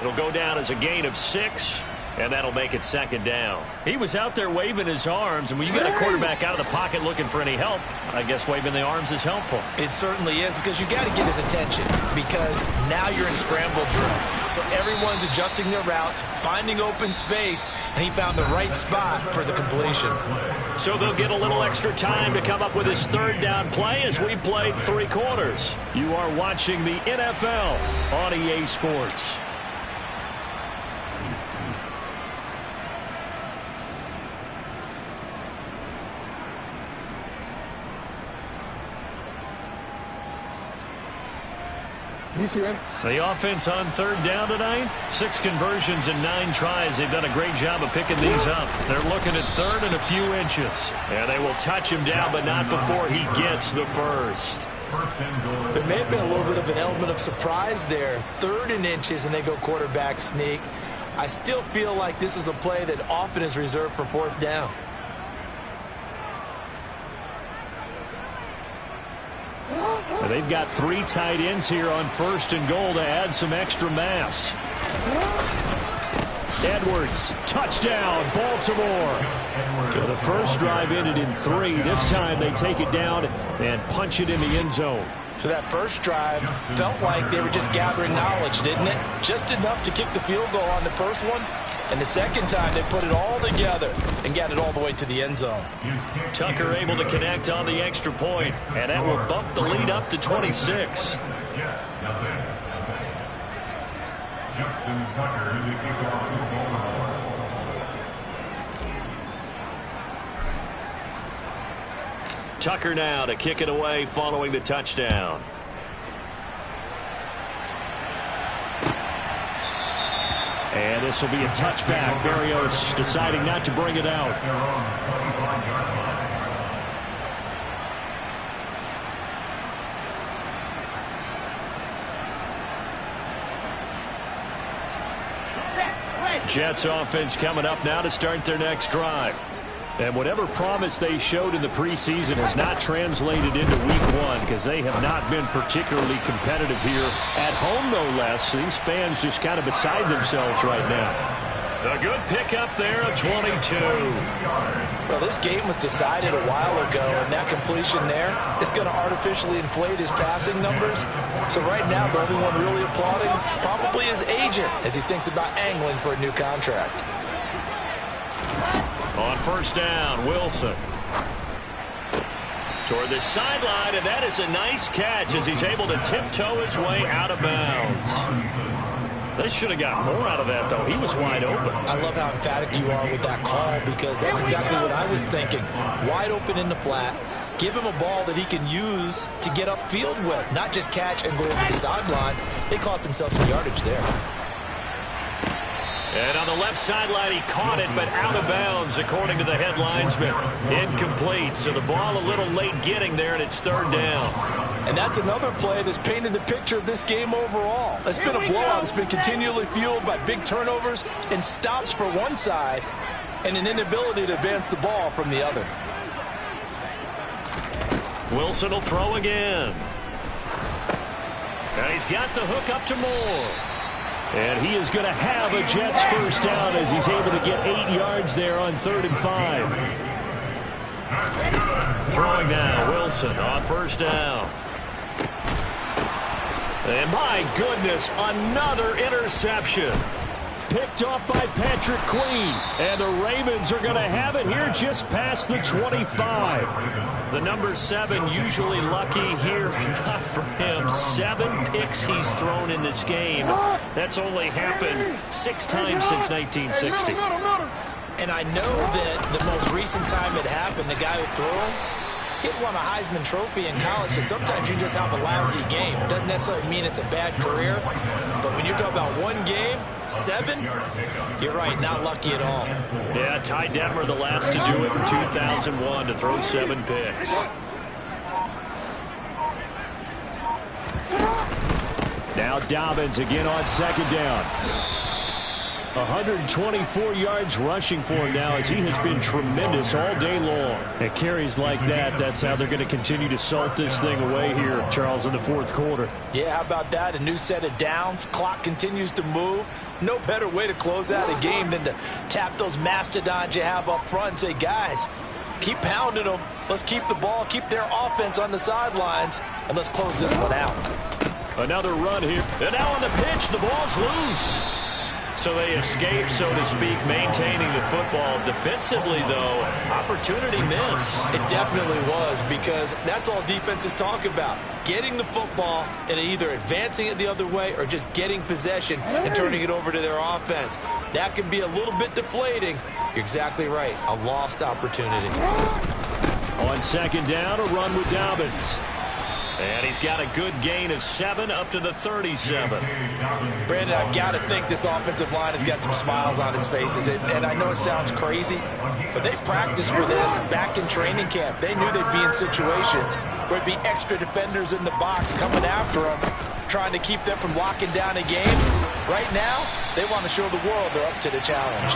It'll go down as a gain of 6. And that'll make it 2nd down. He was out there waving his arms, and when you get a quarterback out of the pocket looking for any help, I guess waving the arms is helpful. It certainly is, because you got to get his attention, because now you're in scramble drill. So everyone's adjusting their routes, finding open space, and he found the right spot for the completion. So they'll get a little extra time to come up with his 3rd down play as we've played 3 quarters. You are watching the NFL on EA Sports. The offense on 3rd down tonight, 6 conversions and 9 tries. They've done a great job of picking these up. They're looking at 3rd and a few inches. And they will touch him down, but not before he gets the first. There may have been a little bit of an element of surprise there. 3rd and inches, and they go quarterback sneak. I still feel like this is a play that often is reserved for 4th down. They've got 3 tight ends here on 1st and goal to add some extra mass. Edwards, touchdown, Baltimore. So the first drive ended in 3. This time they take it down and punch it in the end zone. So that first drive felt like they were just gathering knowledge, didn't it? Just enough to kick the field goal on the first one. And the second time, they put it all together and got it all the way to the end zone. Tucker able to connect on the extra point, and that will bump the lead up to 26. Tucker now to kick it away following the touchdown. And this will be a touchback. Berrios deciding not to bring it out. Jets offense coming up now to start their next drive. And whatever promise they showed in the preseason has not translated into week 1 because they have not been particularly competitive here at home, no less. These fans just kind of beside themselves right now. A good pickup there of 22. Well, this game was decided a while ago, and that completion there is going to artificially inflate his passing numbers. So right now, the only one really applauding probably his agent as he thinks about angling for a new contract. On 1st down, Wilson. Toward the sideline, and that is a nice catch as he's able to tiptoe his way out of bounds. They should have got more out of that, though. He was wide open. I love how emphatic you are with that call because that's exactly what I was thinking. Wide open in the flat. Give him a ball that he can use to get upfield with, not just catch and go over the sideline. They cost themselves some yardage there. And on the left sideline, he caught it, but out of bounds, according to the head linesman. Incomplete, so the ball a little late getting there, and it's third down. And that's another play that's painted the picture of this game overall. It's been a blowout. It's been continually fueled by big turnovers and stops for one side and an inability to advance the ball from the other. Wilson will throw again. And he's got the hook up to Moore. And he is going to have a Jets first down as he's able to get 8 yards there on 3rd and 5. Throwing now, Wilson on first down. And my goodness, another interception. Picked off by Patrick Queen. And the Ravens are going to have it here just past the 25. The number 7 usually lucky here. Not for him. 7 picks he's thrown in this game. That's only happened 6 times since 1960. And I know that the most recent time it happened, the guy who threw him, he won a Heisman Trophy in college, so sometimes you just have a lousy game. Doesn't necessarily mean it's a bad career, but when you're talking about one game, 7, you're right, not lucky at all. Yeah, Ty Detmer the last to do it in 2001 to throw 7 picks. Now Dobbins again on 2nd down. 124 yards rushing for him now as he has been tremendous all day long. At carries like that, that's how they're going to continue to salt this thing away here, Charles, in the 4th quarter. Yeah, how about that? A new set of downs. Clock continues to move. No better way to close out a game than to tap those mastodons you have up front and say, guys, keep pounding them. Let's keep the ball, keep their offense on the sidelines, and let's close this one out. Another run here. And now on the pitch, the ball's loose. So they escape, so to speak, maintaining the football. Defensively, though, opportunity miss. It definitely was, because that's all defenses talk about. Getting the football and either advancing it the other way or just getting possession and turning it over to their offense. That can be a little bit deflating. You're exactly right. A lost opportunity. On 2nd down, a run with Dobbins. And he's got a good gain of 7 up to the 37. Brandon, I've got to think this offensive line has got some smiles on its faces. And I know it sounds crazy, but they practiced for this back in training camp. They knew they'd be in situations where it'd be extra defenders in the box coming after them, trying to keep them from locking down a game. Right now, they want to show the world they're up to the challenge.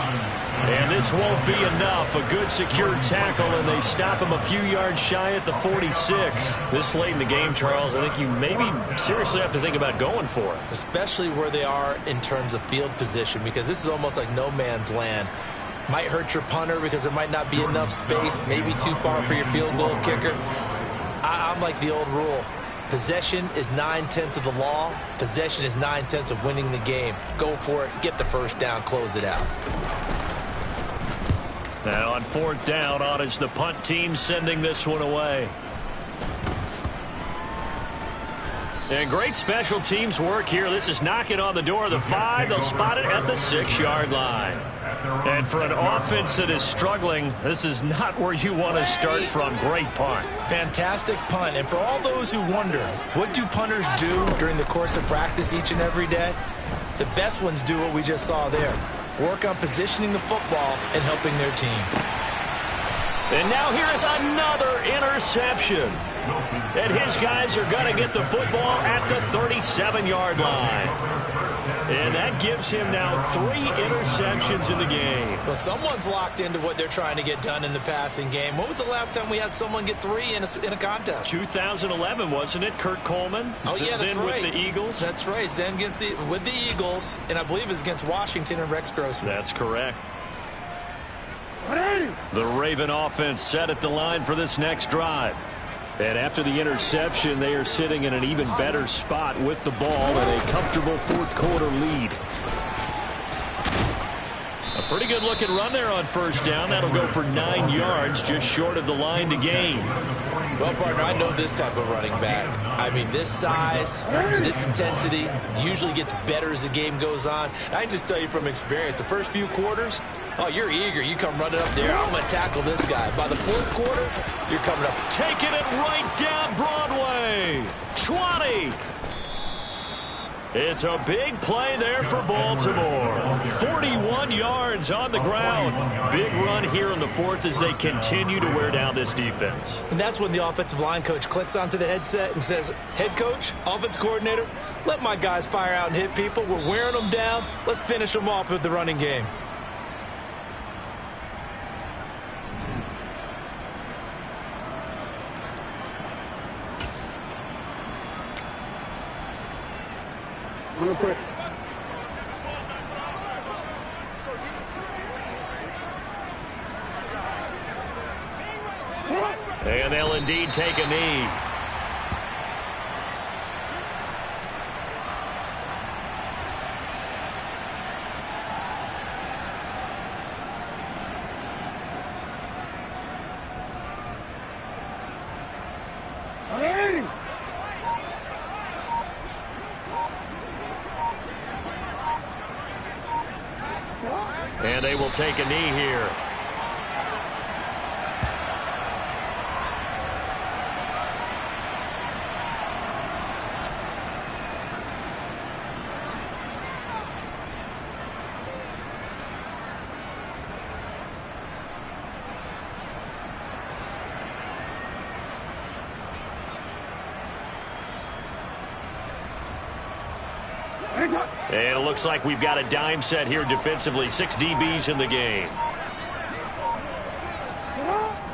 And this won't be enough. A good secure tackle, and they stop him a few yards shy at the 46. This late in the game, Charles, I think you maybe seriously have to think about going for it. Especially where they are in terms of field position, because this is almost like no man's land. Might hurt your punter because there might not be enough space, maybe too far for your field goal kicker. I'm like the old rule. Possession is 9/10 of the law. Possession is 9/10 of winning the game. Go for it. Get the first down. Close it out. Now on 4th down, on is the punt team sending this one away. And great special teams work here. This is knocking on the door of the 5. They'll spot it at the 6-yard line. And for an offense that is struggling, this is not where you want to start from. Great punt. Fantastic punt. And for all those who wonder, what do punters do during the course of practice each and every day? The best ones do what we just saw there. Work on positioning the football and helping their team. And now here is another interception. And his guys are going to get the football at the 37-yard line. And that gives him now 3 interceptions in the game. Well, someone's locked into what they're trying to get done in the passing game. When was the last time we had someone get 3 in a contest? 2011, wasn't it? Kurt Coleman? Oh, yeah, that's then right. With the Eagles? That's right. Then with the Eagles, and I believe it's against Washington and Rex Grossman. That's correct. The Raven offense set at the line for this next drive. And after the interception, they are sitting in an even better spot with the ball and a comfortable 4th quarter lead. A pretty good looking run there on 1st down. That'll go for 9 yards, just short of the line to gain. Well, partner, I know this type of running back. I mean, this size, this intensity usually gets better as the game goes on. I can just tell you from experience, the first few quarters, oh, you're eager. You come running up there. I'm going to tackle this guy. By the fourth quarter, you're coming up. Taking it right down Broadway. 20. It's a big play there for Baltimore. 41 yards on the ground. Big run here in the fourth as they continue to wear down this defense. And that's when the offensive line coach clicks onto the headset and says, head coach, offense coordinator, let my guys fire out and hit people. We're wearing them down. Let's finish them off with the running game. Real quick. And they'll indeed take a knee. And they will take a knee here. And it looks like we've got a dime set here defensively. 6 DBs in the game.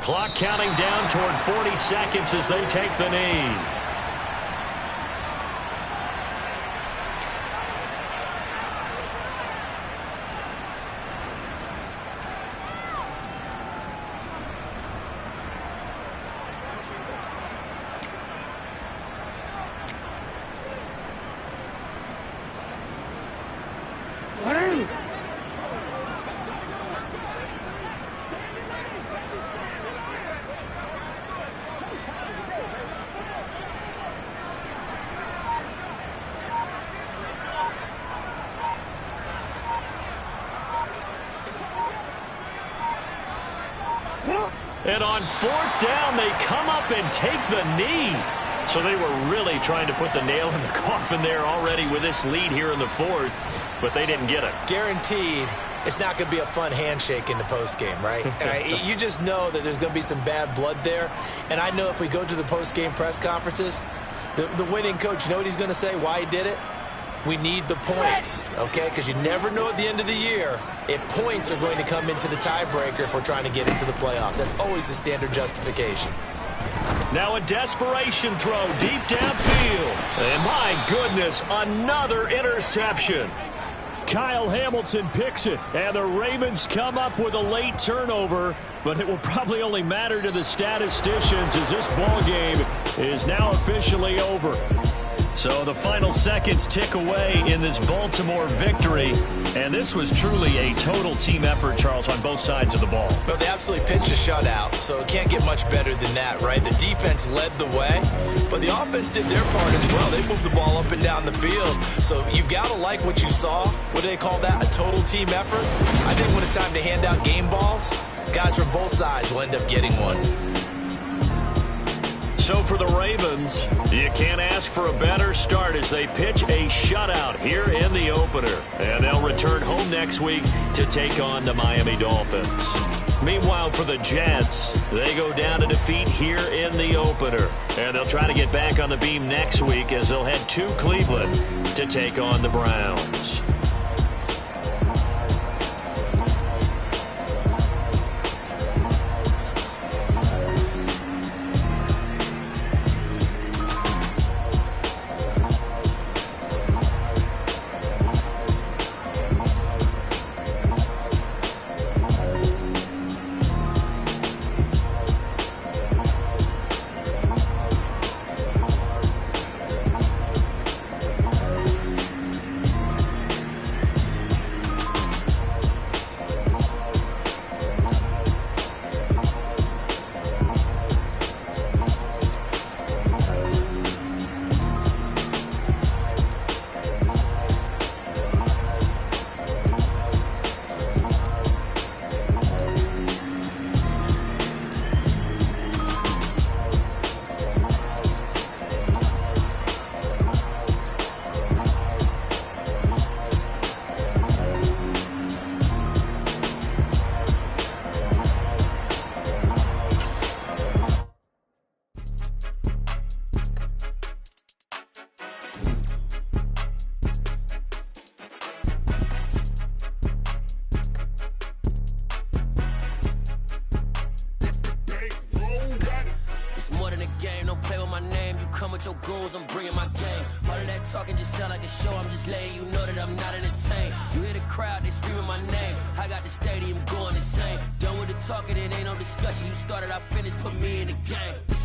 Clock counting down toward 40 seconds as they take the knee. And on fourth down, they come up and take the knee. So they were really trying to put the nail in the coffin there already with this lead here in the fourth, but they didn't get it. Guaranteed, it's not going to be a fun handshake in the postgame, right? You just know that there's going to be some bad blood there. And I know if we go to the postgame press conferences, the winning coach, you know what he's going to say, why he did it? We need the points, okay? Because you never know at the end of the year if points are going to come into the tiebreaker if we're trying to get into the playoffs. That's always the standard justification. Now a desperation throw deep downfield. And my goodness, another interception. Kyle Hamilton picks it, and the Ravens come up with a late turnover, but it will probably only matter to the statisticians as this ball game is now officially over. So the final seconds tick away in this Baltimore victory. And this was truly a total team effort, Charles, on both sides of the ball. Well, they absolutely pitched a shutout, so it can't get much better than that, right? The defense led the way, but the offense did their part as well. They moved the ball up and down the field. So you've got to like what you saw. What do they call that? A total team effort? I think when it's time to hand out game balls, guys from both sides will end up getting one. So for the Ravens, you can't ask for a better start as they pitch a shutout here in the opener. And they'll return home next week to take on the Miami Dolphins. Meanwhile, for the Jets, they go down to defeat here in the opener. And they'll try to get back on the beam next week as they'll head to Cleveland to take on the Browns. game. Don't play with my name. You come with your goons, I'm bringing my game. All of that talking just sound like a show. I'm just letting you know that I'm not entertained. You hear the crowd, they screaming my name. I got the stadium going insane. Done with the talking, it ain't no discussion. You started, I finished, put me in the game.